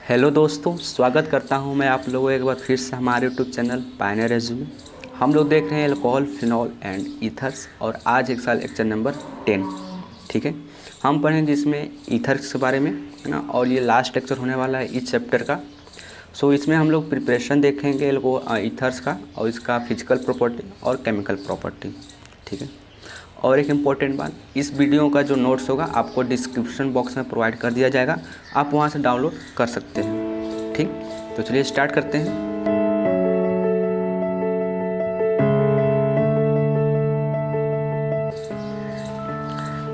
Hello दोस्तों, स्वागत करता हूं मैं आप लोगों एक बार फिर से हमारे यूट्यूब चैनल पायनियर एज में। हम लोग देख रहे हैं अल्कोहल, फिनॉल एंड ईथर्स और आज एक साल लेक्चर नंबर 10। ठीक है, हम पढ़ेंगे इसमें ईथर्स के बारे में, है ना। और ये लास्ट लेक्चर होने वाला है इस चैप्टर का। सो इसमें हम लोग प्रिपरेशन देखेंगे ईथर्स का और इसका फिजिकल प्रॉपर्टी और केमिकल प्रॉपर्टी। ठीक है, और एक इम्पॉर्टेंट बात, इस वीडियो का जो नोट्स होगा आपको डिस्क्रिप्शन बॉक्स में प्रोवाइड कर दिया जाएगा, आप वहां से डाउनलोड कर सकते हैं। ठीक, तो चलिए स्टार्ट करते हैं।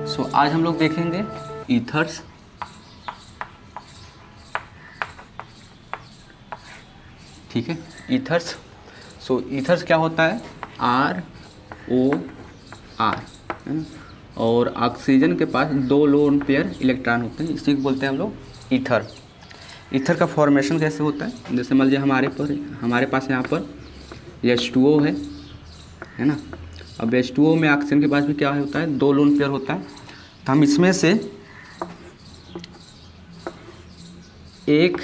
सो आज हम लोग देखेंगे ईथर्स। ठीक है, ईथर्स। सो ईथर्स क्या होता है? ROR, और ऑक्सीजन के पास 2 लोन पेयर इलेक्ट्रॉन होते हैं, इसी को बोलते हैं हम लोग ईथर। ईथर का फॉर्मेशन कैसे होता है? जैसे मान लीजिए हमारे पास यहाँ पर H2O है ना। अब H2O में ऑक्सीजन के पास भी क्या होता है? 2 लोन पेयर होता है। तो हम इसमें से एक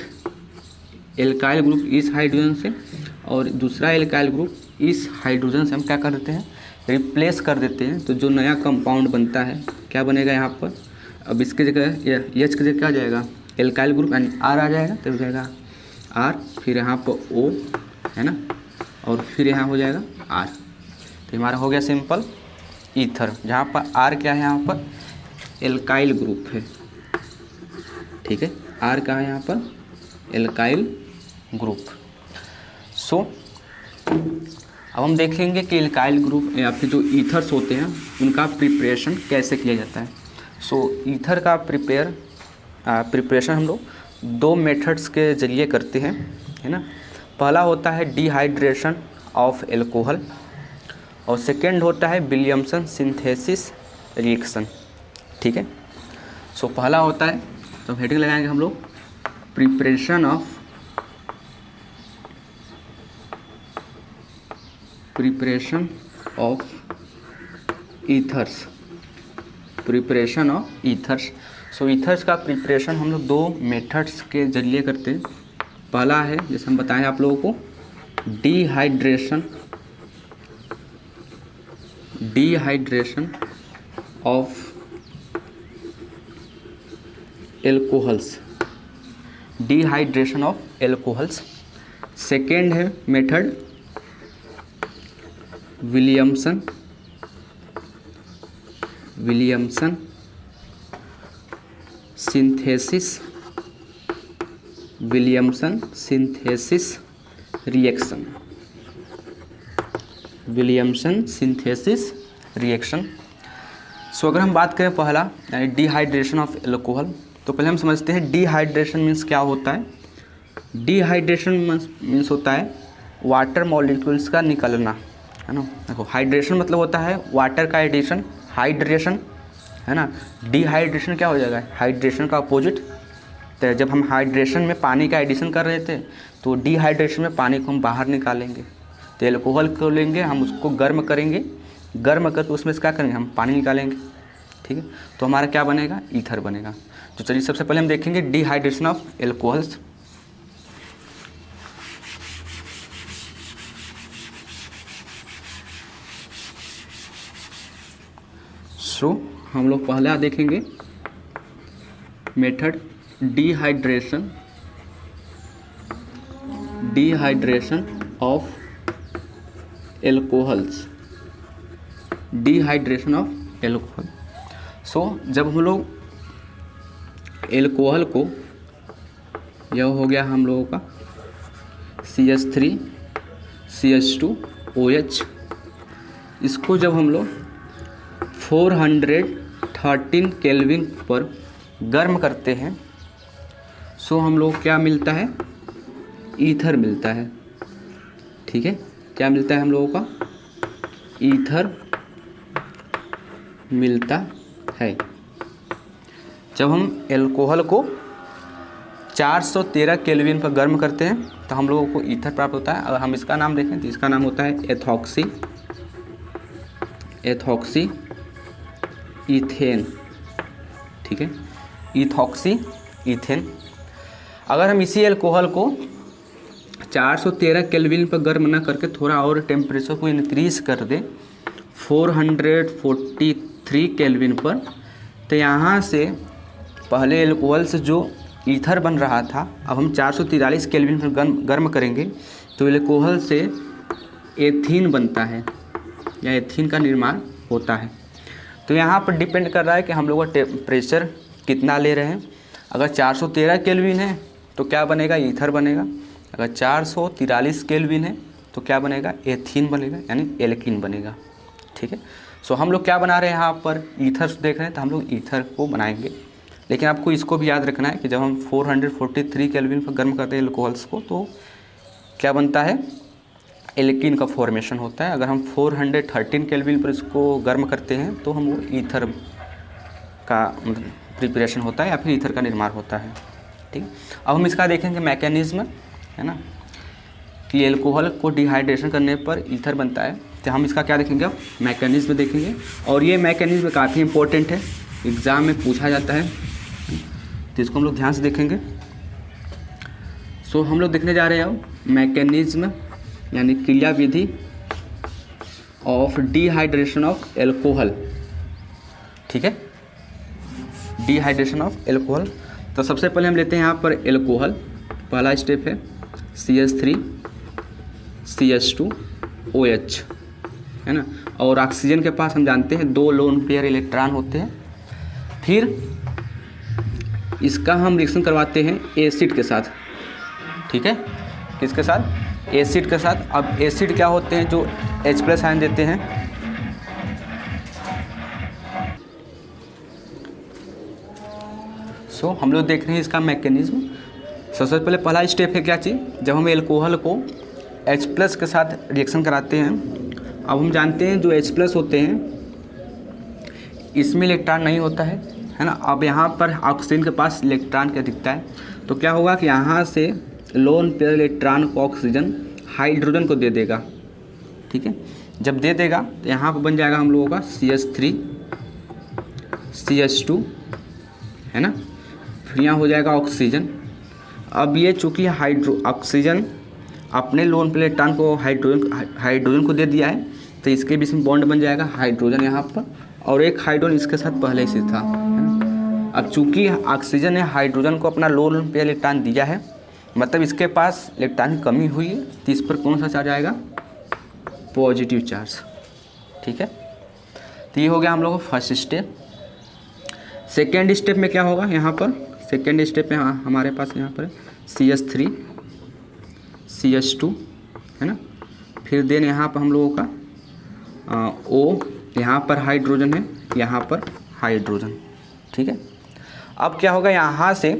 एल्काइल ग्रुप इस हाइड्रोजन से और दूसरा एल्काइल ग्रुप इस हाइड्रोजन से हम क्या कर देते हैं? रिप्लेस कर देते हैं। तो जो नया कंपाउंड बनता है क्या बनेगा यहाँ पर? अब इसके जगह H की जगह क्या आ जाएगा? एल्काइल ग्रुप यानी R आ जाएगा, तो हो जाएगा R, फिर यहाँ पर O है ना, और फिर यहाँ हो जाएगा R। तो हमारा हो गया सिंपल ईथर, जहाँ पर R क्या है? यहाँ पर एल्काइल ग्रुप है। ठीक है, R क्या है यहाँ पर? Alkyl group. सो अब हम देखेंगे कि एल्काइल ग्रुप या फिर जो ईथर्स होते हैं उनका प्रिपरेशन कैसे किया जाता है। सो ईथर का प्रिपरेशन हम लोग 2 मेथड्स के ज़रिए करते हैं, है ना। पहला होता है डिहाइड्रेशन ऑफ एल्कोहल और सेकेंड होता है विलियमसन सिंथेसिस रिएक्शन। ठीक है, सो पहला होता है, तो हेडिंग लगाएंगे हम लोग preparation of ethers. Preparation of ethers. So ethers का प्रिपरेशन हम लोग 2 मेथड्स के जरिए करते हैं। पहला है, जैसे हम बताएं आप लोगों को, dehydration of alcohols. Dehydration of alcohols. Second है method Williamson synthesis reaction. Williamson synthesis reaction. So अगर हम बात करें पहला यानी डिहाइड्रेशन ऑफ एल्कोहल, तो पहले हम समझते हैं डिहाइड्रेशन मीन्स क्या होता है। डिहाइड्रेशन मीन्स होता है वाटर मॉलिक्यूल्स का निकलना, है ना। देखो, हाइड्रेशन मतलब होता है वाटर का एडिशन, हाइड्रेशन, है ना। डिहाइड्रेशन क्या हो जाएगा? हाइड्रेशन का अपोजिट। तो जब हम हाइड्रेशन में पानी का एडिशन कर रहे थे तो डिहाइड्रेशन में पानी को हम बाहर निकालेंगे। तो एल्कोहल को लेंगे, हम उसको गर्म करेंगे, गर्म करके उसमें से क्या करेंगे? हम पानी निकालेंगे। ठीक है, तो हमारा क्या बनेगा? ईथर बनेगा। तो चलिए सबसे पहले हम देखेंगे डिहाइड्रेशन ऑफ एल्कोहल्स। सो हम लोग पहला देखेंगे method dehydration of alcohols. Dehydration of alcohol. So जब हम लोग एल्कोहल को, यह हो गया हम लोगों का CH3 CH2 OH, इसको जब हम लोग 413 केल्विन पर गर्म करते हैं, सो हम लोग क्या मिलता है? ईथर मिलता है। ठीक है, क्या मिलता है हम लोगों का? ईथर मिलता है। जब हम एल्कोहल को 413 केल्विन पर गर्म करते हैं तो हम लोगों को ईथर प्राप्त होता है। अगर हम इसका नाम देखें तो इसका नाम होता है एथॉक्सी इथेन। ठीक है, इथॉक्सी इथेन। अगर हम इसी अल्कोहल को 413 केल्विन पर गर्म ना करके थोड़ा और टेम्परेचर को इंक्रीज़ कर दें 443 केल्विन पर, तो यहाँ से पहले अल्कोहल से जो ईथर बन रहा था अब हम 443 केल्विन पर गर्म करेंगे तो अल्कोहल से एथीन बनता है या एथीन का निर्माण होता है। तो यहाँ पर डिपेंड कर रहा है कि हम लोग का टेम्परेचर कितना ले रहे हैं। अगर 413 केल्विन है तो क्या बनेगा, ईथर बनेगा। अगर 443 केल्विन है तो क्या बनेगा, एथीन बनेगा यानी एल्कीन बनेगा। ठीक है, सो हम लोग क्या बना रहे हैं यहाँ पर, ईथर देख रहे हैं तो हम लोग ईथर को बनाएंगे। लेकिन आपको इसको भी याद रखना है कि जब हम 443 केल्विन पर गर्म करते हैं अल्कोहल्स को तो क्या बनता है, एल्कीन का फॉर्मेशन होता है। अगर हम 413 केल्विन पर इसको गर्म करते हैं तो हम वो ईथर का मतलब प्रिपरेशन होता है या फिर ईथर का निर्माण होता है। ठीक, अब हम इसका देखेंगे मैकेनिज्म, है ना, कि एल्कोहल को डिहाइड्रेशन करने पर ईथर बनता है। तो हम इसका क्या देखेंगे, अब मैकेनिज्म देखेंगे। और ये मैकेनिज्म काफ़ी इंपॉर्टेंट है, एग्ज़ाम में पूछा जाता है, तो इसको हम लोग ध्यान से देखेंगे। सो हम लोग देखने जा रहे हैं अब मैकेनिज्म यानी क्रिया विधि ऑफ डिहाइड्रेशन ऑफ एल्कोहल। ठीक है, डिहाइड्रेशन ऑफ एल्कोहल। तो सबसे पहले हम लेते हैं यहाँ पर एल्कोहल, पहला स्टेप है CH3 CH2 OH, है ना। और ऑक्सीजन के पास हम जानते हैं 2 लोन पेयर इलेक्ट्रॉन होते हैं। फिर इसका हम रिएक्शन करवाते हैं एसिड के साथ। ठीक है, किसके साथ, एसिड के साथ। अब एसिड क्या होते हैं, जो H+ आयन देते हैं। सो हम लोग देख रहे हैं इसका मैकेनिज्म। सबसे पहले पहला स्टेप है क्या चीज़, जब हम एल्कोहल को H+ के साथ रिएक्शन कराते हैं। अब हम जानते हैं जो H+ होते हैं इसमें इलेक्ट्रॉन नहीं होता है ना। अब यहाँ पर ऑक्सीजन के पास इलेक्ट्रॉन क्या दिखता है, तो क्या होगा कि यहाँ से लोन पेयर इलेक्ट्रॉन को ऑक्सीजन हाइड्रोजन को दे देगा। ठीक है, जब दे देगा तो यहाँ पर बन जाएगा हम लोगों का CH3 CH2, है ना। फिर यहाँ हो जाएगा ऑक्सीजन। अब ये चूँकि ऑक्सीजन अपने लोन पेयर इलेक्ट्रॉन को हाइड्रोजन को दे दिया है तो इसके बीच में बॉन्ड बन जाएगा हाइड्रोजन यहाँ पर, और एक हाइड्रोजन इसके साथ पहले से था, है ना। अब चूँकि ऑक्सीजन ने हाइड्रोजन को अपना लोन पेयर इलेक्ट्रॉन दिया है, मतलब इसके पास इलेक्ट्रॉन की कमी हुई है, तो इस पर कौन सा चार्ज आएगा, पॉजिटिव चार्ज। ठीक है, तो ये हो गया हम लोगों का फर्स्ट स्टेप। सेकेंड स्टेप में क्या होगा, यहाँ पर सेकेंड स्टेप में हमारे पास यहाँ पर CH3 CH2, है ना। फिर देन यहाँ पर हम लोगों का O, यहाँ पर हाइड्रोजन है, यहाँ पर हाइड्रोजन। ठीक है, अब क्या होगा, यहाँ से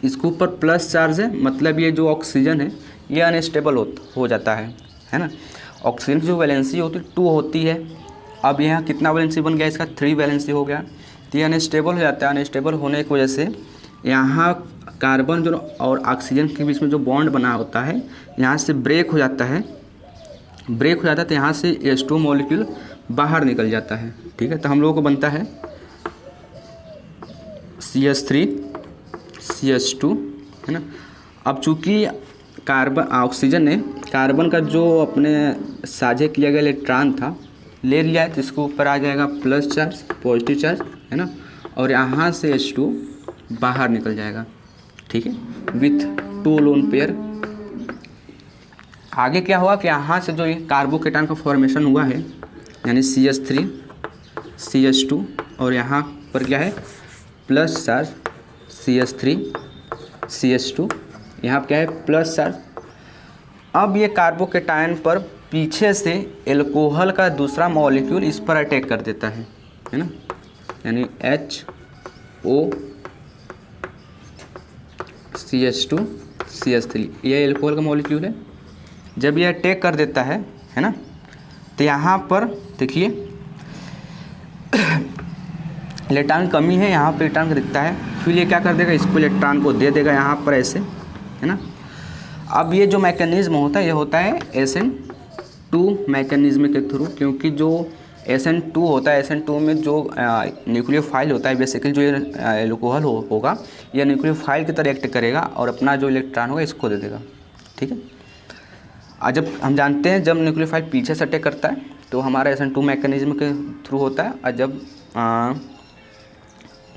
इसके ऊपर प्लस चार्ज है, मतलब ये जो ऑक्सीजन है ये अनस्टेबल हो जाता है ना। ऑक्सीजन की जो वैलेंसी होती है 2 होती है। अब यहाँ कितना वैलेंसी बन गया, इसका 3 वैलेंसी हो गया, तो ये अनस्टेबल हो जाता है। अनस्टेबल होने की वजह से यहाँ कार्बन जो और ऑक्सीजन के बीच में जो बॉन्ड बना होता है यहाँ से ब्रेक हो जाता है। तो यहाँ से H2 मॉलिक्यूल बाहर निकल जाता है। ठीक है, तो हम लोगों को बनता है CH3 CH2, है ना। अब चूँकि ऑक्सीजन ने कार्बन का जो अपने साझे किया गया इलेक्ट्रॉन था ले लिया है, तो इसके ऊपर आ जाएगा प्लस चार्ज, पॉजिटिव चार्ज, है ना। और यहाँ से H2 बाहर निकल जाएगा। ठीक है, विथ 2 लोन पेयर। आगे क्या हुआ कि यहाँ से जो ये कार्बोकेटान का फॉर्मेशन हुआ है यानी CH3 CH2, और यहाँ पर क्या है, प्लस चार्ज CH3 CH2, यहाँ पर क्या है, प्लस चार्ज। अब ये कार्बोकेटायन पर पीछे से एल्कोहल का दूसरा मॉलिक्यूल इस पर अटैक कर देता है ना, यानी HO CH2 CH3, ये एल्कोहल का मॉलिक्यूल है। जब ये अटैक कर देता है ना, तो यहाँ पर देखिए इलेक्ट्रॉन कमी है, यहाँ पर इलेक्ट्रॉन का दिखता है। फिर ये क्या कर देगा, इसको इलेक्ट्रॉन को दे देगा यहाँ पर ऐसे, है ना। अब ये जो मैकेनिज्म होता है ये होता है SN2 मैकेनिज्म के थ्रू, क्योंकि जो SN2 होता है, SN2 में जो न्यूक्लियोफाइल होता है बेसिकली जो ये एल्कोहल होगा, यह न्यूक्लियोफाइल की तरह एक्ट करेगा और अपना जो इलेक्ट्रॉन होगा इसको दे देगा। ठीक है, और जब हम जानते हैं जब न्यूक्लियोफाइल पीछे से अटैक करता है तो हमारा SN2 मैकेनिज्म के थ्रू होता है, और जब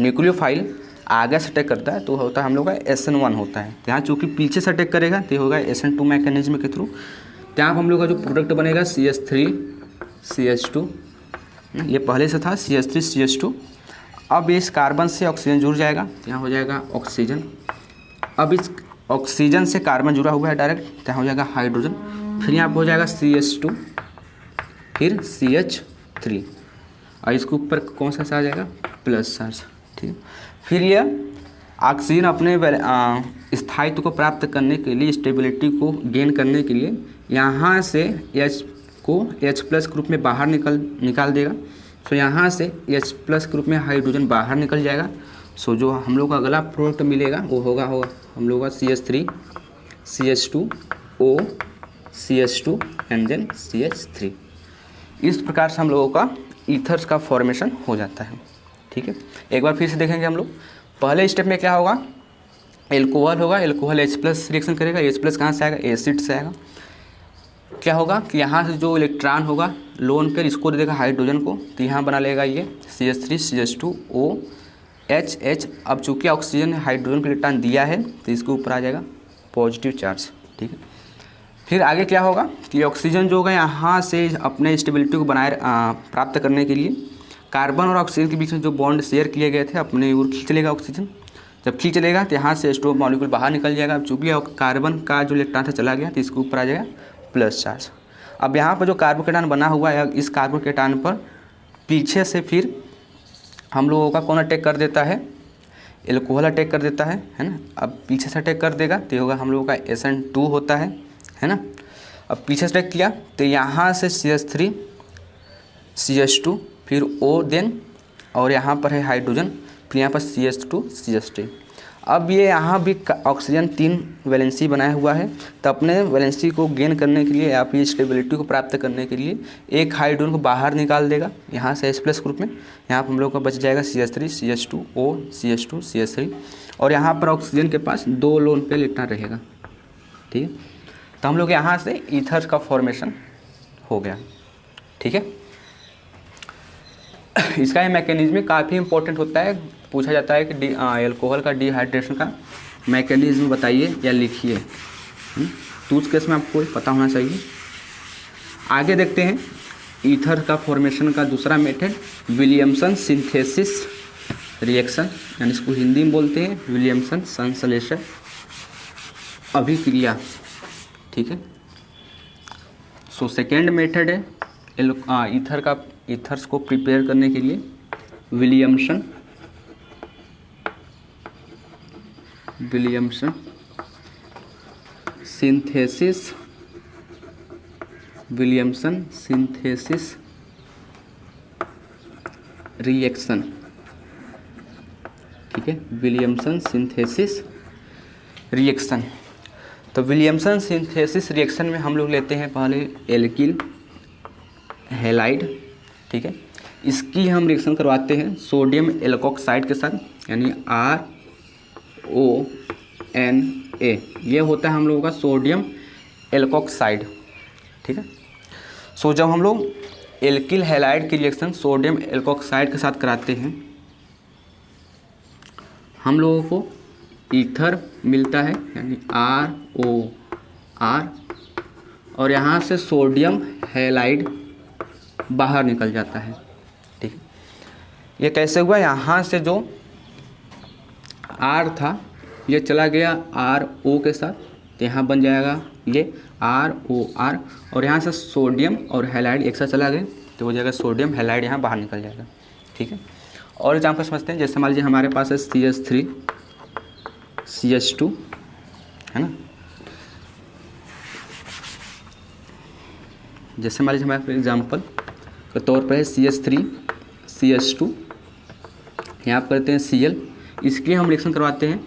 न्यूक्लियोफाइल आगे से अटैक करता है तो होता है हम लोग का SN1 होता है। यहाँ चूँकि पीछे से अटैक करेगा तो होगा SN2 मैकेनिज्म के थ्रू। यहाँ हम लोग का जो प्रोडक्ट बनेगा CH3 CH2, ये पहले से था CH3 CH2। अब इस कार्बन से ऑक्सीजन जुड़ जाएगा, यहाँ हो जाएगा ऑक्सीजन। अब इस ऑक्सीजन से कार्बन जुड़ा हुआ है डायरेक्ट, यहाँ हो जाएगा हाइड्रोजन। फिर यहाँ पर हो जाएगा CH2 फिर CH3, और इसके ऊपर कौन सा चार्ज आएगा, प्लस चार्ज। ठीक है, फिर यह ऑक्सीजन अपने स्थायित्व को प्राप्त करने के लिए, स्टेबिलिटी को गेन करने के लिए यहाँ से H को H+ के रूप में बाहर निकाल देगा। सो यहाँ से H+ के रूप में हाइड्रोजन बाहर निकल जाएगा। सो जो हम लोग का अगला प्रोडक्ट मिलेगा वो होगा हम लोग का CH3 CH2 O CH2 and then CH3। इस प्रकार से हम लोगों का ईथर्स का फॉर्मेशन हो जाता है। ठीक है, एक बार फिर से देखेंगे हम लोग। पहले स्टेप में क्या होगा, एल्कोहल होगा, एल्कोहल H+ रिएक्शन करेगा। H+ कहाँ से आएगा, एसिड से आएगा। क्या होगा कि यहाँ से जो इलेक्ट्रॉन होगा लोन पेयर इसको दे देगा हाइड्रोजन को, तो यहाँ बना लेगा ये CH3 CH2 OH। अब चूँकि ऑक्सीजन ने हाइड्रोजन को इलेक्ट्रॉन दिया है तो इसके ऊपर आ जाएगा पॉजिटिव चार्ज। ठीक है, फिर आगे क्या होगा कि ऑक्सीजन जो होगा यहाँ से अपने स्टेबिलिटी को बनाए प्राप्त करने के लिए कार्बन और ऑक्सीजन के बीच में जो बॉन्ड शेयर किए गए थे अपने ओर खींच लेगा ऑक्सीजन। जब खींच लेगा तो यहाँ से H2 मॉलिक्यूल बाहर निकल जाएगा। अब चूँकि कार्बन का जो इलेक्ट्रॉन था चला गया तो इसके ऊपर आ जाएगा प्लस चार्ज। अब यहाँ पर जो कार्बोकेटायन बना हुआ है, इस कार्बोकेटायन पर पीछे से फिर हम लोगों का कौन अटैक कर देता है, एल्कोहल अटैक कर देता है ना। अब पीछे से अटैक कर देगा तो होगा हम लोगों का SN2 होता है ना। अब पीछे से अटैक किया तो यहाँ से CH3 CH2 फिर O देन, और यहाँ पर है हाइड्रोजन, फिर यहाँ पर CH2 CH3। अब ये यहाँ भी ऑक्सीजन 3 वैलेंसी बनाया हुआ है, तो अपने वैलेंसी को गेन करने के लिए या फिर स्टेबिलिटी को प्राप्त करने के लिए एक हाइड्रोजन को बाहर निकाल देगा यहाँ से H+ ग्रुप में। यहाँ पर हम लोग का बच जाएगा CH3 CH2 O CH2 CH3, और यहाँ पर ऑक्सीजन के पास 2 लोन पे इलेक्ट्रॉन रहेगा। ठीक है, तो हम लोग यहाँ से ईथर का फॉर्मेशन हो गया। ठीक है, इसका ये मैकेनिज्म काफ़ी इंपॉर्टेंट होता है। पूछा जाता है कि एल्कोहल का डिहाइड्रेशन का मैकेनिज्म बताइए या लिखिए, तो उस केस में आपको पता होना चाहिए। आगे देखते हैं ईथर का फॉर्मेशन का दूसरा मेथड, विलियमसन सिंथेसिस रिएक्शन, यानी इसको हिंदी में बोलते हैं विलियमसन संश्लेषण अभिक्रिया। ठीक है, सो सेकेंड मेथड है ईथर्स को प्रिपेयर करने के लिए विलियमसन सिंथेसिस रिएक्शन। ठीक है, विलियमसन सिंथेसिस रिएक्शन। तो विलियमसन सिंथेसिस रिएक्शन में हम लोग लेते हैं पहले एल्किल हैलाइड। ठीक है, इसकी हम रिएक्शन करवाते हैं सोडियम एल्कोक्साइड के साथ, यानी RONA। ये होता है हम लोगों का सोडियम एल्कोक्साइड। ठीक है, सो जब हम लोग एल्किल हैलाइड की रिएक्शन सोडियम एल्कोक्साइड के साथ कराते हैं हम लोगों को ईथर मिलता है, यानी ROR, और यहाँ से सोडियम हैलाइड बाहर निकल जाता है। ठीक, ये कैसे हुआ, यहाँ से जो R था ये चला गया RO के साथ, तो यहाँ बन जाएगा ये ROR, और यहाँ से सोडियम और हैलाइड एक साथ चला गया तो हो जाएगा सोडियम हैलाइड, यहाँ बाहर निकल जाएगा। ठीक है, और एग्जाम्पल समझते हैं। जैसे मान लीजिए हमारे पास है CH3 CH2 है ना। जैसे मान लीजिए हमारे एग्जाम्पल के तौर पर है CH3 CH2, यहाँ पर करते हैं Cl, इसके हम रिएक्शन करवाते हैं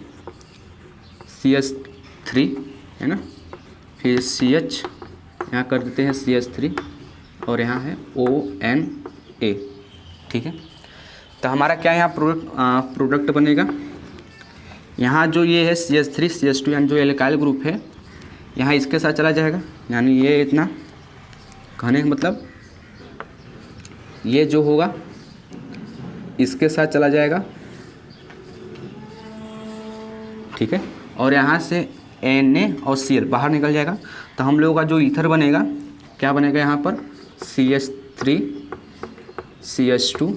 CH3 है ना, फिर CH यहाँ कर देते हैं CH3, और यहाँ है ON ए। ठीक है, तो हमारा क्या यहाँ प्रोडक्ट बनेगा, यहाँ जो ये है CH3 CH2 यानी जो एल्काइल ग्रुप है यहाँ इसके साथ चला जाएगा, यानी ये इतना कहने का मतलब ये जो होगा इसके साथ चला जाएगा। ठीक है, और यहाँ से Na और Cl बाहर निकल जाएगा, तो हम लोगों का जो ईथर बनेगा क्या बनेगा यहाँ पर CH3 CH2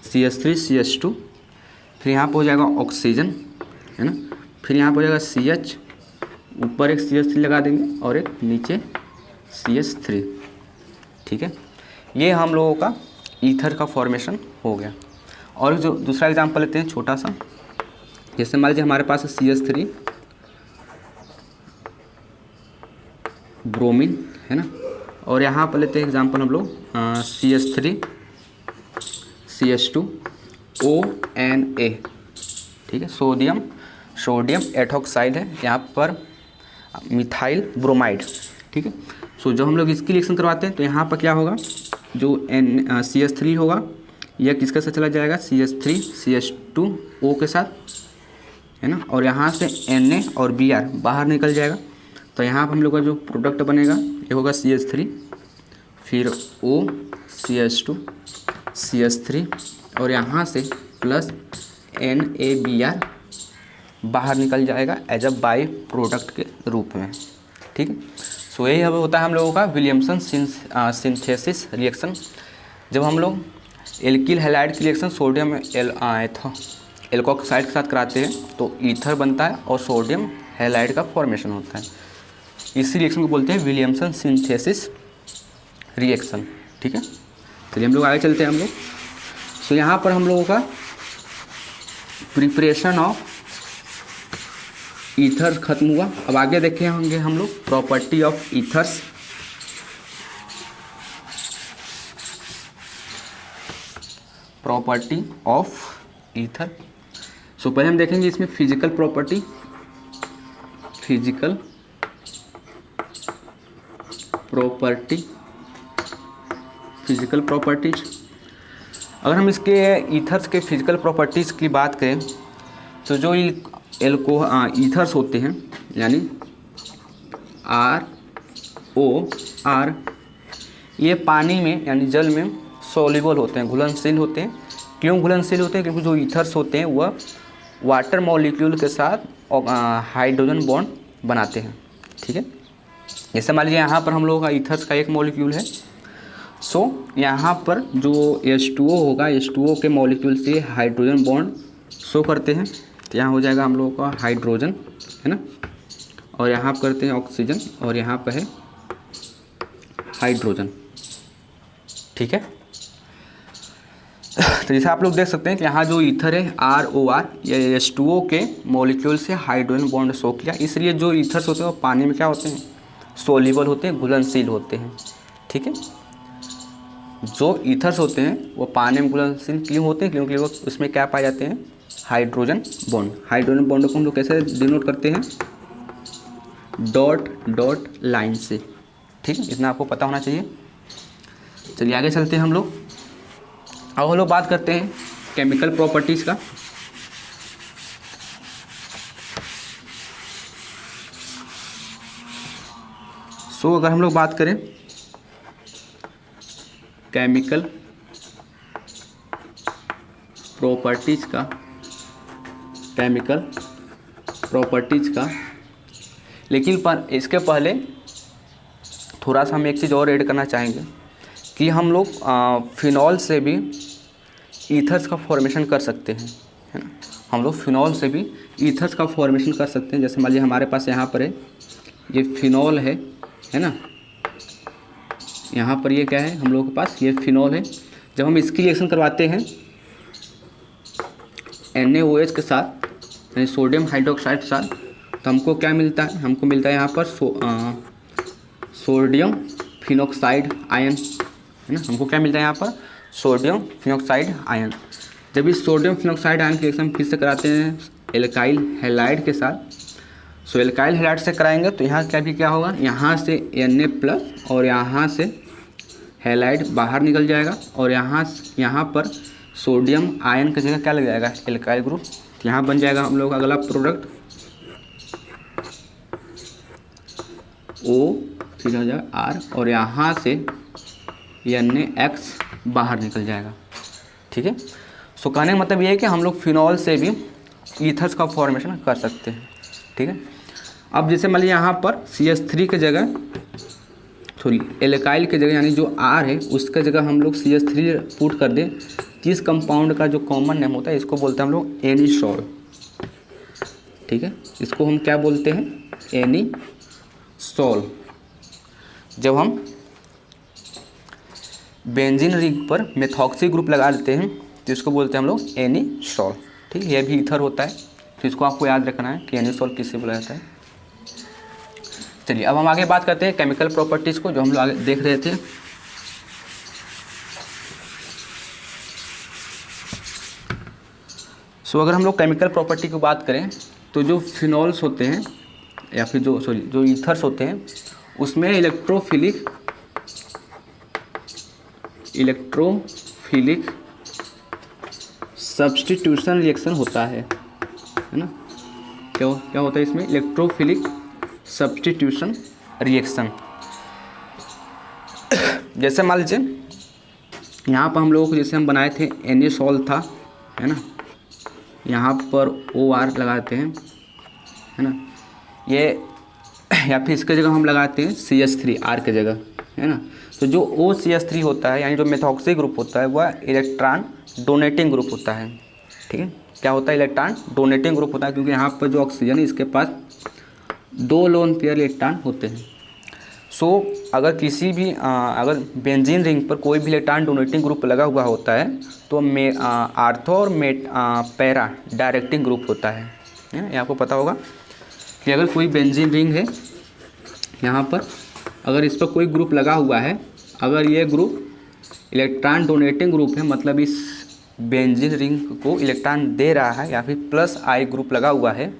CH3 CH2, फिर यहाँ पर हो जाएगा ऑक्सीजन, है ना, फिर यहाँ पर हो जाएगा CH, ऊपर एक CH3 लगा देंगे और एक नीचे CH3। ठीक है, ये हम लोगों का ईथर का फॉर्मेशन हो गया। और जो दूसरा एग्जांपल लेते हैं छोटा सा, जैसे मान लीजिए हमारे पास है CH3 ब्रोमीन, है ना, और यहाँ पर लेते हैं एग्जांपल हम लोग CH3 CH2 ONA। ठीक है, सोडियम एथोक्साइड है, यहाँ पर मिथाइल ब्रोमाइड। ठीक है, सो जब हम लोग इसकी रिएक्शन करवाते हैं तो यहाँ पर क्या होगा, जो CH3 होगा यह किसके साथ चला जाएगा CH3 CH2 O के साथ, है ना, और यहाँ से Na और Br बाहर निकल जाएगा, तो यहाँ पर हम लोग का जो प्रोडक्ट बनेगा ये होगा CH3, फिर O CH2 CH3 और यहाँ से प्लस NaBr बाहर निकल जाएगा एज अ बाई प्रोडक्ट के रूप में। ठीक है, सो यही अब होता है हम लोगों का विलियमसन सिंथेसिस रिएक्शन। जब हम लोग एल्किल हैलाइड की रिएक्शन सोडियम एल्कोक्साइड के साथ कराते हैं तो ईथर बनता है और सोडियम हैलाइड का फॉर्मेशन होता है। इसी रिएक्शन को बोलते हैं विलियमसन सिंथेसिस रिएक्शन। ठीक है, चलिए हम लोग आगे चलते हैं हम लोग। सो यहाँ पर हम लोगों का प्रिपरेशन ऑफ ईथर खत्म हुआ। अब आगे देखे होंगे हम लोग property of ethers. Property of ether, so पहले हम देखेंगे इसमें फिजिकल प्रॉपर्टीज। अगर हम इसके ईथर्स के फिजिकल प्रॉपर्टीज़ की बात करें तो जो ईथर्स होते हैं यानी ROR, ये पानी में यानी जल में सोल्यूबल होते हैं, घुलनशील होते हैं। क्यों घुलनशील होते हैं? क्योंकि जो ईथर्स होते हैं वह वाटर मॉलिक्यूल के साथ हाइड्रोजन बॉन्ड बनाते हैं। ठीक है, जैसे मान लीजिए यहाँ पर हम लोगों का ईथर्स का एक मॉलिक्यूल है, सो यहाँ पर जो H2O होगा, H2O के मॉलिक्यूल से हाइड्रोजन बॉन्ड शो करते हैं, तो यहाँ हो जाएगा हम लोगों का हाइड्रोजन, है ना, और यहाँ पर करते हैं ऑक्सीजन और यहाँ पर है हाइड्रोजन। ठीक है, तो जैसे आप लोग देख सकते हैं कि यहाँ जो ईथर है ROR, ये H2O के मॉलिक्यूल से हाइड्रोजन बॉन्ड शो किया, इसलिए जो ईथर्स होते हैं वो पानी में क्या होते हैं, सोल्यूबल होते हैं, घुलनशील होते हैं। ठीक है, जो ईथर्स होते हैं वो पानी में घुलनशील क्यों होते हैं? क्योंकि वो उसमें क्या पाए जाते हैं, हाइड्रोजन बॉन्ड। हाइड्रोजन बॉन्ड को हम लोग कैसे डिनोट करते हैं, डॉट डॉट लाइन से। ठीक है, इतना आपको पता होना चाहिए। चलिए आगे चलते हैं हम लोग। अब हम लोग बात करते हैं केमिकल प्रॉपर्टीज़ का। सो अगर हम लोग बात करें केमिकल प्रॉपर्टीज़ का, लेकिन पर इसके पहले थोड़ा सा हम एक चीज़ और ऐड करना चाहेंगे कि हम लोग फिनॉल से भी ईथर्स का फॉर्मेशन कर सकते हैं, है ना। हम लोग फिनॉल से भी ईथर्स का फॉर्मेशन कर सकते हैं। जैसे मान लीजिए हमारे पास यहाँ पर है, ये फिनॉल है ना, यहाँ पर ये क्या है हम लोगों के पास, ये फिनॉल है। जब हम इसकी रिएक्शन करवाते हैं NaOH के साथ यानी सोडियम हाइड्रोक्साइड के साथ, तो हमको क्या मिलता है, हमको मिलता है यहाँ पर सोडियम फिनॉक्साइड आयन, है ना। हमको क्या मिलता है यहाँ पर, सोडियम फिनॉक्साइड आयन। जब इस सोडियम फिनॉक्साइड आयन की रिएक्शन फिर से कराते हैं एल्काइल हैलाइड के साथ, सो एल्काइल हैलाइड से कराएंगे तो यहाँ क्या होगा, यहाँ से Na+ और यहाँ से हैलाइड बाहर निकल जाएगा और यहाँ पर सोडियम आयन की जगह क्या लग जाएगा, एल्काइल ग्रुप। यहाँ बन जाएगा हम लोग अगला प्रोडक्ट O फिर हो जाएगा R और यहाँ से NaX बाहर निकल जाएगा। ठीक है। सो कहने का मतलब ये है कि हम लोग फिनॉल से भी ईथर्स का फॉर्मेशन कर सकते हैं। ठीक है। अब जैसे मान लीजिए यहाँ पर CH3 की जगह सॉरी एल्काइल की जगह यानी जो R है उसके जगह हम लोग CH3 पुट कर दें, जिस कंपाउंड का जो कॉमन नेम होता है इसको बोलते हैं हम लोग एनिसॉल। ठीक है, इसको हम क्या बोलते हैं, एनिसॉल। जब हम बेंजीन रिंग पर मेथॉक्सी ग्रुप लगा देते हैं तो इसको बोलते हैं हम लोग एनिसॉल। ठीक है, यह भी ईथर होता है, तो इसको आपको याद रखना है कि एनिसॉल किससे बोला जाता है। चलिए अब हम आगे बात करते हैं केमिकल प्रॉपर्टीज़ को, जो हम लोग आगे देख रहे थे। सो अगर हम लोग केमिकल प्रॉपर्टी की बात करें तो जो फिनॉल्स होते हैं या फिर जो ईथर्स होते हैं उसमें इलेक्ट्रोफिलिक सब्स्टिट्यूशन रिएक्शन होता है ना। क्या होता है इसमें, इलेक्ट्रोफिलिक सब्स्टिट्यूशन रिएक्शन। जैसे मान लीजिए यहाँ पर हम लोगों को जैसे हम बनाए थे एनिसॉल था, है ना, यहाँ पर OR लगाते हैं, है ना, ये या फिर इसके जगह हम लगाते हैं CH3 R के जगह, है ना। तो जो OCH3 होता है यानी जो मेथॉक्सी ग्रुप होता है वह इलेक्ट्रॉन डोनेटिंग ग्रुप होता है। ठीक है, क्या होता है, इलेक्ट्रॉन डोनेटिंग ग्रुप होता है, क्योंकि यहाँ पर जो ऑक्सीजन है इसके पास 2 लोन पेयर इलेक्ट्रॉन होते हैं। सो अगर किसी भी अगर बेंजीन रिंग पर कोई भी इलेक्ट्रॉन डोनेटिंग ग्रुप लगा हुआ होता है तो आर्थो और पैरा डायरेक्टिंग ग्रुप होता है। ये आपको पता होगा कि अगर कोई बेंजीन रिंग है यहाँ पर, अगर इस पर कोई ग्रुप लगा हुआ है, अगर ये ग्रुप इलेक्ट्रॉन डोनेटिंग ग्रुप है, मतलब इस बेंजीन रिंग को इलेक्ट्रॉन दे रहा है या फिर +I ग्रुप लगा हुआ है,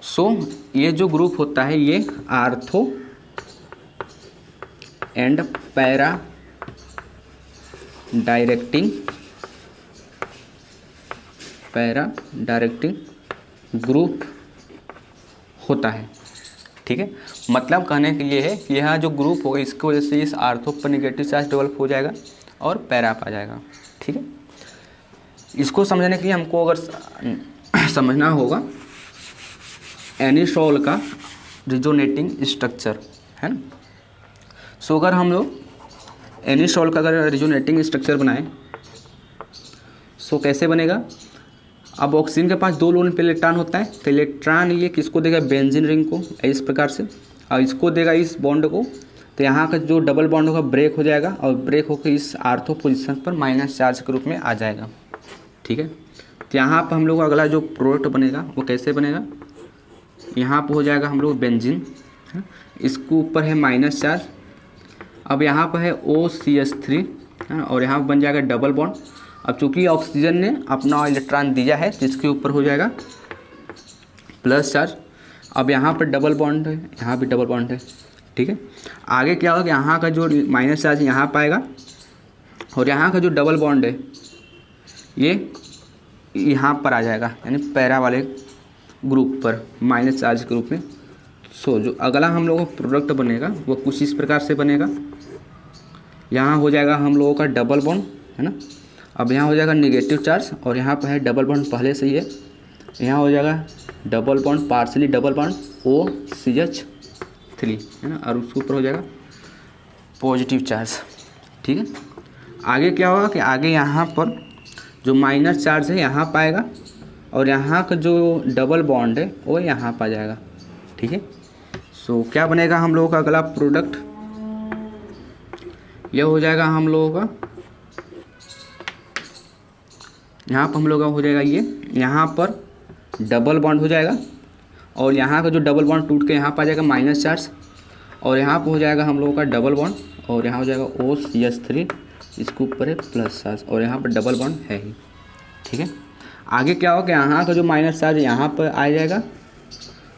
सो ये जो ग्रुप होता है ये ortho and para directing group होता है। ठीक है, मतलब कहने के लिए है कि यह जो ग्रुप होगा इसकी वजह से इस आर्थो पर निगेटिव चार्ज डेवलप हो जाएगा और पैरा पर आ जाएगा। ठीक है, इसको समझने के लिए हमको अगर समझना होगा एनिसॉल का रिजोनेटिंग स्ट्रक्चर, है ना। सो अगर हम लोग एनिसॉल का अगर रिजोनेटिंग स्ट्रक्चर बनाएं सो कैसे बनेगा। अब ऑक्सीजन के पास 2 लोन पे इलेक्ट्रॉन होता है, तो इलेक्ट्रॉन ये किसको देगा, बेंजीन रिंग को, इस प्रकार से, और इसको देगा इस बॉन्ड को। तो यहाँ का जो डबल बॉन्ड होगा ब्रेक हो जाएगा और ब्रेक होकर इस आर्थो पोजीशन पर माइनस चार्ज के रूप में आ जाएगा। ठीक है, तो यहाँ पर हम लोग अगला जो प्रोडक्ट बनेगा वो कैसे बनेगा, यहाँ पर हो जाएगा हम लोग बेंजीन, इसके ऊपर है माइनस चार्ज। अब यहाँ पर है OCH3, है ना, और यहाँ पर बन जाएगा डबल बॉन्ड। अब चूंकि ऑक्सीजन ने अपना इलेक्ट्रॉन दिया है जिसके ऊपर हो जाएगा प्लस चार्ज। अब यहाँ पर डबल बॉन्ड है, यहाँ भी डबल बॉन्ड है। ठीक है, आगे क्या होगा कि यहाँ का जो माइनस चार्ज यहाँ पाएगा और यहाँ का जो डबल बॉन्ड है ये यहाँ पर आ जाएगा, यानी पैरा वाले ग्रुप पर माइनस चार्ज के रूप में। सो जो अगला हम लोगों का प्रोडक्ट बनेगा वो कुछ इस प्रकार से बनेगा। यहाँ हो जाएगा हम लोगों का डबल बॉन्ड, है ना। अब यहाँ हो जाएगा निगेटिव चार्ज और यहाँ पर है डबल बॉन्ड पहले से ही है, यहाँ हो जाएगा double bond, partially double bond OCH3, है ना, और उसके ऊपर हो जाएगा पॉजिटिव चार्ज। ठीक है, आगे क्या होगा कि आगे यहाँ पर जो माइनस चार्ज है यहाँ पाएगा और यहाँ का जो डबल बॉन्ड है वो यहाँ पर आ जाएगा। ठीक है, सो क्या बनेगा हम लोगों का अगला प्रोडक्ट, यह हो जाएगा हम लोगों का, यहाँ पर हम लोग का हो जाएगा ये, यहाँ पर डबल बॉन्ड हो जाएगा और यहाँ का जो डबल बॉन्ड टूट के यहाँ पर आ जाएगा माइनस चार्ज, और यहाँ पर हो जाएगा हम लोगों का डबल बॉन्ड और यहाँ हो जाएगा OCH3, इसके ऊपर है प्लस चार्ज और यहाँ पर डबल बॉन्ड है ही। ठीक है, आगे क्या होगा कि यहाँ का जो माइनस चार्ज यहाँ पर आ जाएगा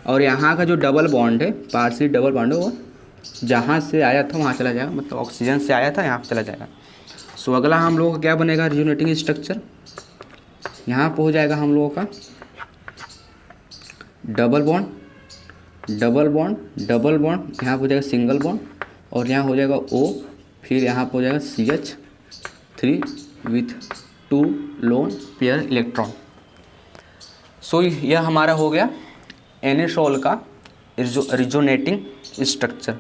और यहाँ का जो डबल बॉन्ड है, पार्शियल डबल बॉन्ड है, वो जहाँ से आया था वहाँ चला जाएगा, मतलब ऑक्सीजन से आया था यहाँ पे चला जाएगा। सो अगला हम लोगों का क्या बनेगा, रिजोनेटिंग स्ट्रक्चर। यहाँ पे हो जाएगा हम लोगों का double bond double bond double bond, यहाँ पे हो जाएगा सिंगल बॉन्ड, और यहाँ हो जाएगा O, फिर यहाँ पे हो जाएगा CH3 with 2 lone pair electron. So यह हमारा हो गया एनिसोल का रिजोनेटिंग स्ट्रक्चर।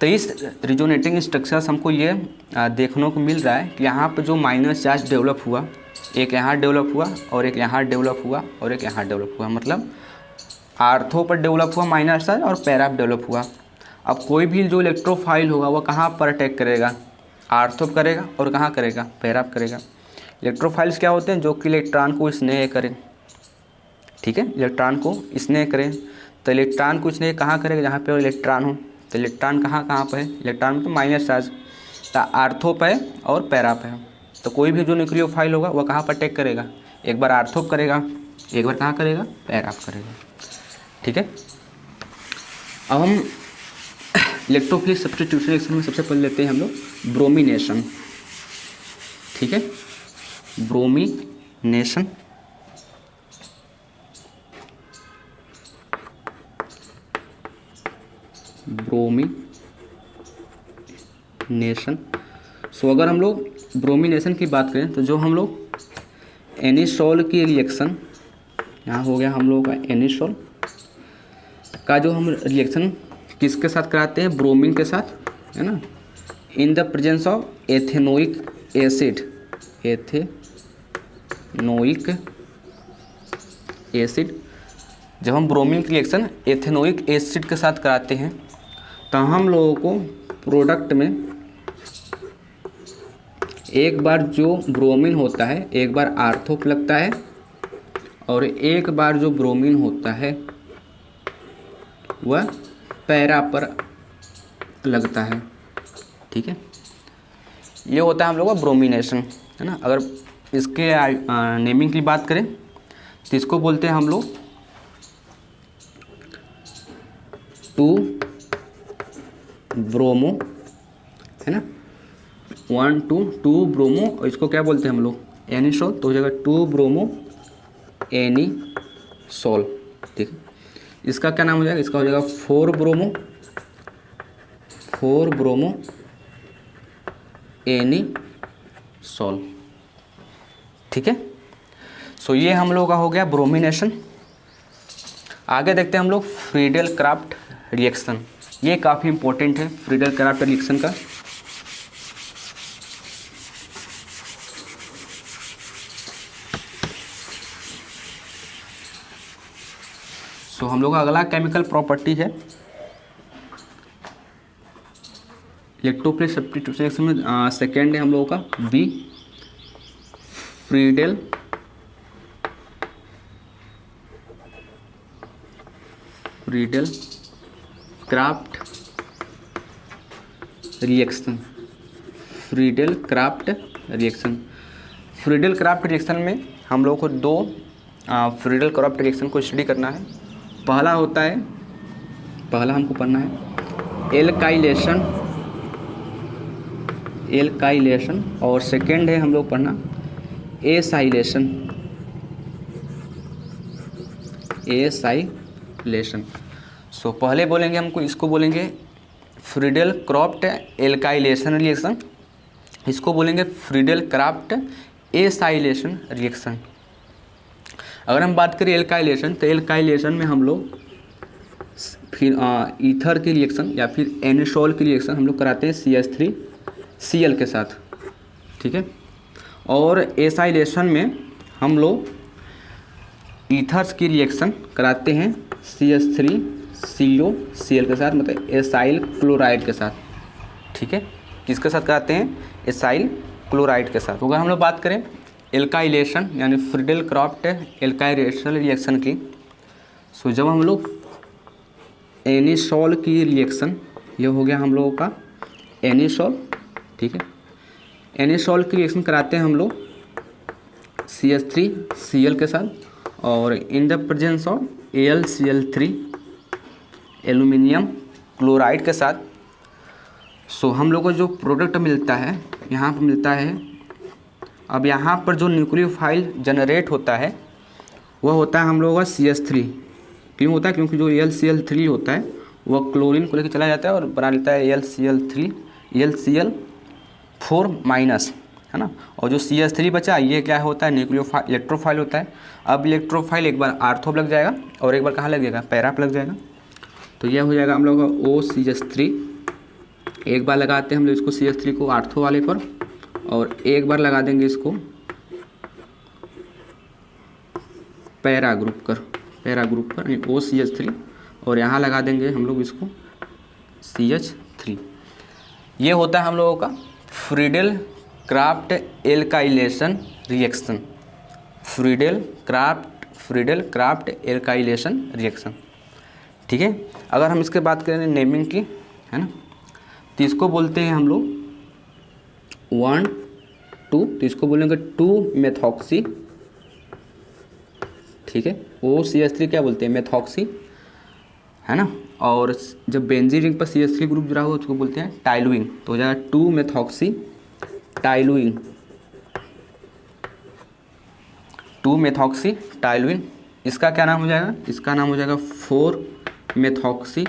तो इस रिजोनेटिंग स्ट्रक्चर से हमको ये देखने को मिल रहा है कि यहाँ पर जो माइनस चार्ज डेवलप हुआ, एक यहाँ डेवलप हुआ और एक यहाँ डेवलप हुआ और एक यहाँ डेवलप हुआ, मतलब आर्थो पर डेवलप हुआ माइनस चार्ज और पैरा पर डेवलप हुआ। अब कोई भी जो इलेक्ट्रोफाइल होगा वो कहाँ पर अटैक करेगा, आर्थो पर करेगा और कहाँ करेगा, पैरा पर करेगा। इलेक्ट्रोफाइल्स क्या होते हैं, जो कि इलेक्ट्रॉन को स्नेह करें, ठीक है, इलेक्ट्रॉन को स्नेह करें। तो इलेक्ट्रॉन को स्नेह कहाँ करेगा, जहाँ पे इलेक्ट्रॉन हो। तो इलेक्ट्रॉन कहाँ पे है, इलेक्ट्रॉन में तो माइनस चार्ज, तो आर्थो पे और पैरा पे है। तो कोई भी जो न्यूक्लियोफाइल होगा वह कहाँ पर अटैक करेगा, एक बार आर्थो पे करेगा, एक बार कहाँ करेगा, पैरा पे करेगा, ठीक है। अब हम इलेक्ट्रोफिलिक सब्स्टिट्यूशन रिएक्शन में सबसे पहले लेते हैं हम लोग ब्रोमिनेशन, ठीक है, ब्रोमिनेशन। ब्रोमिनेशन। सो अगर हम लोग ब्रोमिनेशन की बात करें तो जो हम लोग एनिसोल की रिएक्शन, यहाँ हो गया हम लोगों का एनिसोल का जो हम रिएक्शन किसके साथ कराते हैं, ब्रोमीन के साथ, है ना, in the presence of ethanoic acid, ethanoic acid. जब हम ब्रोमीन की रिएक्शन एथेनोइक एसिड के साथ कराते हैं तो हम लोगों को प्रोडक्ट में एक बार जो ब्रोमीन होता है, एक बार आर्थो पे लगता है और एक बार जो ब्रोमीन होता है वह पैरा पर लगता है, ठीक है। ये होता है हम लोग का ब्रोमिनेशन, है ना। अगर इसके नेमिंग की बात करें तो इसको बोलते हैं हम लोग 2 ब्रोमो, है ना, 1 2 ब्रोमो, और इसको क्या बोलते हैं हम लोग, एनिसोल। तो हो जाएगा 2 ब्रोमो एनिसोल, ठीक है। इसका क्या नाम हो जाएगा, इसका हो जाएगा 4 ब्रोमो एनिसोल, ठीक है। सो ये हम लोग का हो गया ब्रोमिनेशन। आगे देखते हैं हम लोग फ्रीडल क्राफ्ट रिएक्शन। ये काफ़ी इंपॉर्टेंट है फ्रीडल क्राफ्ट रिएक्शन का। सो हम लोग का अगला केमिकल प्रॉपर्टी है इलेक्ट्रोफिलिक सब्स्टिट्यूशन रिएक्शन में सेकेंड है हम लोगों का B, Friedel Crafts reaction. Friedel Crafts reaction में हम लोग को 2 फ्रीडल क्राफ्ट रिएक्शन को स्टडी करना है। पहला हमको पढ़ना है एल्काइलेशन और सेकेंड है हम लोग पढ़ना एसाइलेशन। सो पहले बोलेंगे हमको, इसको बोलेंगे फ्रीडल क्राफ्ट एल्काइलेशन रिएक्शन, इसको बोलेंगे फ्रीडल क्राफ्ट एसाइलेशन रिएक्शन। अगर हम बात करें एल्काइलेशन, तो एल्काइलेशन में हम लोग फिर ईथर की रिएक्शन या फिर एनिसोल की रिएक्शन हम लोग कराते हैं CH3Cl के साथ, ठीक है। और एसाइलेशन में हम लोग ईथर्स की रिएक्शन कराते हैं CH3COCl के साथ, मतलब एसाइल क्लोराइड के साथ, ठीक है। किसके साथ कराते हैं, एसाइल क्लोराइड के साथ। अगर हम लोग बात करें एल्काइलेशन यानी फ्रीडल क्राफ्ट एल्काइलेशन रिएक्शन की, सो जब हम लोग एनिसोल की रिएक्शन, ये हो गया हम लोगों का एनिसोल, ठीक है। एनिसोल की रिएक्शन कराते हैं हम लोग CH3Cl के साथ और in the presence of AlCl3 aluminium chloride के साथ सो हम लोग को जो प्रोडक्ट मिलता है यहाँ पर मिलता है, अब यहाँ पर जो न्यूक्लियोफाइल जनरेट होता है वह होता है हम लोगों का CH3। क्यों होता है? क्योंकि जो LCl3 होता है वह क्लोरीन को लेकर चला जाता है और बना लेता है LCl4 माइनस, है ना। और जो CH3 बचा ये क्या होता है? न्यूक्लियोफाइल इलेक्ट्रोफाइल होता है। अब इलेक्ट्रोफाइल एक बार आर्थो लग जाएगा और एक बार कहाँ लग जाएगा? पैरा लग जाएगा। तो यह हो जाएगा हम लोग का OCH3। एक बार लगाते हैं हम लोग इसको CH3 को आर्थो वाले पर, और एक बार लगा देंगे इसको पैरा ग्रुप पर OCH3, और यहाँ लगा देंगे हम लोग इसको CH3। ये होता है हम लोगों का Friedel craft alkylation reaction. Friedel craft alkylation reaction, ठीक है। अगर हम इसके बात करें नेमिंग की, है ना, तो इसको बोलते हैं हम लोग 1 2, तो इसको बोलेंगे 2 मेथॉक्सी, ठीक है। OCH3 क्या बोलते हैं? मेथॉक्सी, है ना। और जब बेंजीन रिंग पर CH3 ग्रुप जुड़ा हुआ उसको बोलते हैं टाइलुइन, तो हो जाएगा 2 मेथॉक्सी टाइलुइन, 2 मेथॉक्सी टाइलुइन। इसका क्या नाम हो जाएगा? इसका नाम हो जाएगा 4 मेथॉक्सी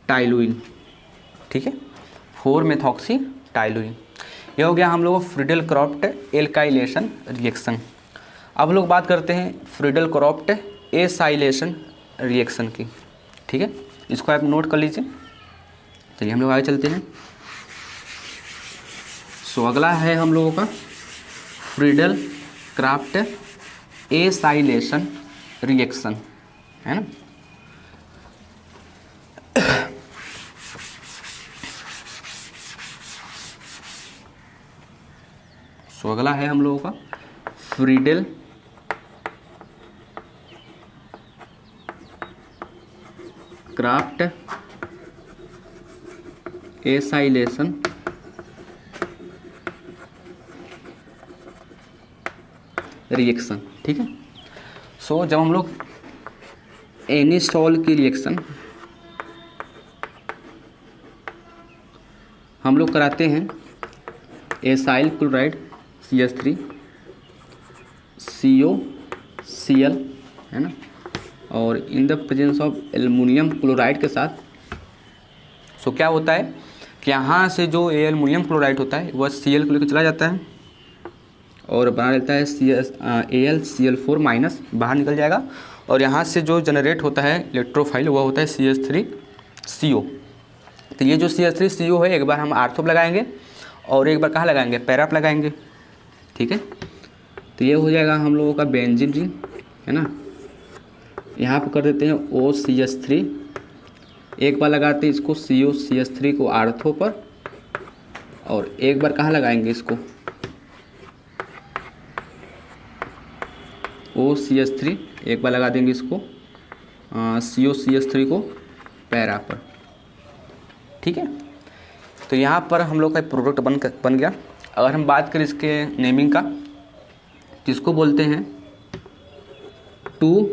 टाइलुइन, ठीक है। 4 मेथॉक्सी टाइलुइन। ये हो गया हम लोग फ्रीडेल क्राफ्ट एल्काइलेशन रिएक्शन। अब लोग बात करते हैं फ्रीडेल क्राफ्ट एसाइलेशन रिएक्शन की, ठीक है। इसको आप नोट कर लीजिए। चलिए हम लोग आगे चलते हैं। सो अगला है हम लोगों का फ्रीडेल क्राफ्ट एसाइलेशन रिएक्शन, है ना। सो अगला है हम लोगों का फ्रीडेल क्राफ्ट एसाइलेशन रिएक्शन, ठीक है। सो जब हम लोग एनिसोल की रिएक्शन हम लोग कराते हैं एसाइल क्लोराइड CH3 COCl, है ना, और in the presence of aluminium chloride के साथ। सो क्या होता है कि यहाँ से जो एल्युमिनियम क्लोराइड होता है वह Cl को लेकर चला जाता है और बना लेता है AlCl4 माइनस, बाहर निकल जाएगा। और यहाँ से जो जनरेट होता है इलेक्ट्रोफाइल वह होता है CH3CO। तो ये जो CH3CO है एक बार हम आर्थोप लगाएंगे और एक बार कहाँ लगाएंगे? पैराप लगाएंगे, ठीक है। तो ये हो जाएगा हम लोगों का बेंजीन रिंग, है ना। यहाँ पर कर देते हैं OCH3, एक बार लगाते हैं इसको COCH3 को आर्थो पर, और एक बार कहाँ लगाएंगे इसको? OCH3, एक बार लगा देंगे इसको COCH3 को पैरा पर, ठीक है। तो यहाँ पर हम लोग का प्रोडक्ट बन गया। अगर हम बात करें इसके नेमिंग का, जिसको बोलते हैं 2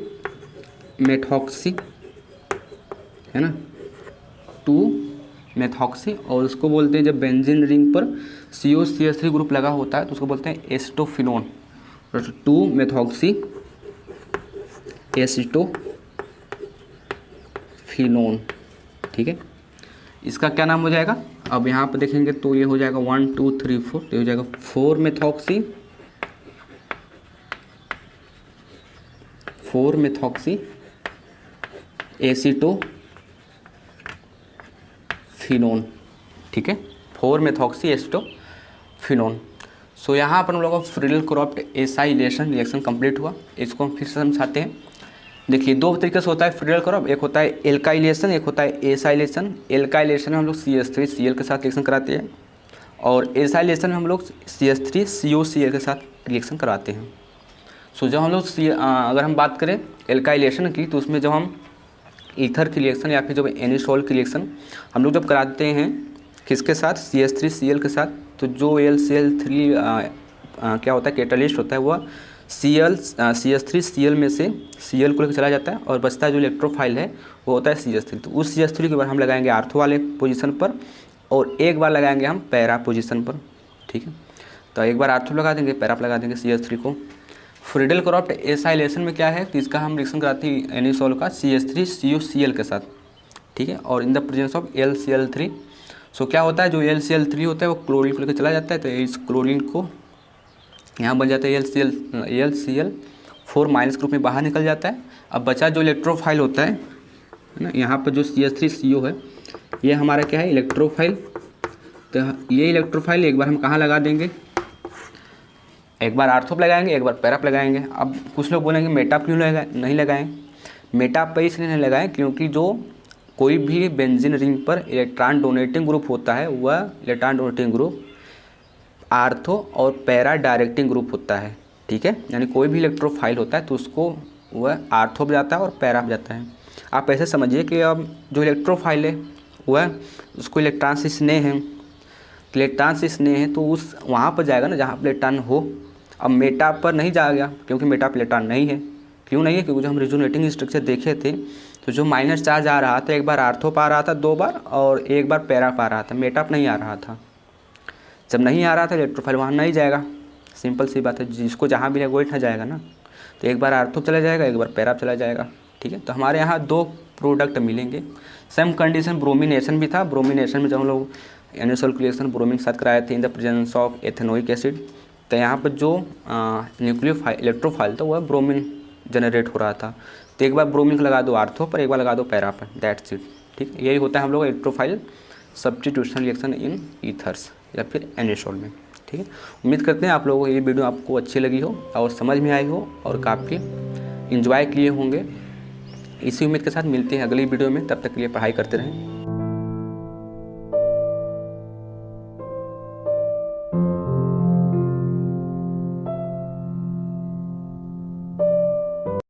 मेथॉक्सी, है ना, 2 मेथॉक्सी, और उसको बोलते हैं जब बेंजीन रिंग पर COCH3 ग्रुप लगा होता है तो उसको बोलते हैं एसिटोफिनोन। 2 मेथॉक्सी एसिटोफिनोन, ठीक है। इसका क्या नाम हो जाएगा? अब यहाँ पर देखेंगे तो ये हो जाएगा 1 2 3 4, तो हो जाएगा 4 मेथॉक्सी एसिटोफिनोन, ठीक है। 4 मेथॉक्सी एसिटोफिनोन। सो यहाँ पर हम लोगों का Friedel Crafts acylation reaction complete हुआ। इसको हम फिर से समझाते हैं। देखिए 2 तरीके से होता है फ्रीडेल क्राफ्ट, एक होता है एल्काइलेशन, एक होता है एसाइलेशन। एल्काइलेशन में हम लोग CH3Cl के साथ रिएक्शन कराते हैं, और एसाइलेशन में हम लोग CH3COCl के साथ रिएक्शन कराते हैं। सो जब हम लोग अगर हम बात करें एल्काइलेशन की, तो उसमें जब हम ईथर की रिएक्शन या फिर जब एनिसोल की रिएक्शन हम लोग जब कराते हैं किसके साथ? CH3Cl के साथ, तो जो LCl3 क्या होता है कैटालिस्ट होता है वह CH3Cl में से Cl को लेकर चला जाता है और बचता है जो इलेक्ट्रोफाइल है वो होता है CH3। तो उस CH3 के बाद हम लगाएंगे आर्थो वाले पोजीशन पर और एक बार लगाएंगे हम पैरा पोजीशन पर, ठीक है। तो एक बार आर्थो लगा देंगे, पैरा पर लगा देंगे CH3 को। फ्रीडल क्रॉफ्ट एसाइलेशन में क्या है कि इसका हम रिएक्शन कराते हैं एनिसोल का CH3CuCl के साथ, ठीक है, और in the presence of LCl3। सो क्या होता है, जो LCl3 होता है वो क्लोरीन को लेकर चला जाता है, तो इस क्लोरीन को यहाँ बन जाता है LCl4 माइनस ग्रुप में बाहर निकल जाता है। अब बचा जो इलेक्ट्रोफाइल होता है ना, यहाँ पर जो CH3CO है ये हमारा क्या है, इलेक्ट्रोफाइल। तो ये इलेक्ट्रोफाइल एक बार हम कहाँ लगा देंगे, एक बार आर्थो पे लगाएंगे, एक बार पैरा पे लगाएंगे। अब कुछ लोग बोलेंगे मेटा पे क्यों नहीं लगाएं। मेटा पे इसलिए नहीं लगाएं क्योंकि जो कोई भी बेंजीन रिंग पर इलेक्ट्रॉन डोनेटिंग ग्रुप होता है वह इलेक्ट्रॉन डोनेटिंग ग्रुप आर्थो और पैरा डायरेक्टिंग ग्रुप होता है, ठीक है। यानी कोई भी इलेक्ट्रोफाइल होता है तो उसको वह आर्थो पे जाता है और पैरा पे जाता है। आप ऐसे समझिए कि अब जो इलेक्ट्रोफाइल है वह उसको इलेक्ट्रॉन से स्नेह है, इलेक्ट्रॉन से स्नेह है तो उस वहाँ पर जाएगा ना जहाँ पर इलेक्ट्रॉन हो। अब मेटा पर नहीं जाएगा क्योंकि मेटा पर इलेक्ट्रॉन नहीं है। क्यों नहीं है, क्योंकि जो हम रिजोनेटिंग स्ट्रक्चर देखे थे तो जो माइनस चार्ज आ रहा था एक बार आर्थो पर आ रहा था 2 बार और एक बार पैरा पर आ रहा था, मेटा पर नहीं आ रहा था। जब नहीं आ रहा था इलेक्ट्रोफाइल वहाँ नहीं जाएगा, सिंपल सी बात है, जिसको जहाँ भी लगेगा वही जाएगा ना। तो एक बार आर्थो चला जाएगा, एक बार पैरा चला जाएगा, ठीक है। तो हमारे यहाँ 2 प्रोडक्ट मिलेंगे। सेम कंडीशन ब्रोमिनेशन भी था। ब्रोमिनेशन में जब हम लोग एनिसोल रिएक्शन ब्रोमीन के साथ कराए थे in the presence of ethanoic acid, तो यहाँ पर जो न्यूक्लियोफाइल इलेक्ट्रोफाइल था वह ब्रोमीन जनरेट हो रहा था। तो एक बार ब्रोमीन को लगा दो आर्थो पर, एक बार लगा दो पैरा पर, दैट्स इट, ठीक। यही होता है हम लोग electrophile substitution reaction in ethers या फिर एनिसोल में, ठीक है। उम्मीद करते हैं आप लोगों को ये वीडियो आपको अच्छी लगी हो और समझ में आई हो और काफ़ी इंजॉय किए होंगे। इसी उम्मीद के साथ मिलते हैं अगली वीडियो में, तब तक के लिए पढ़ाई करते रहें।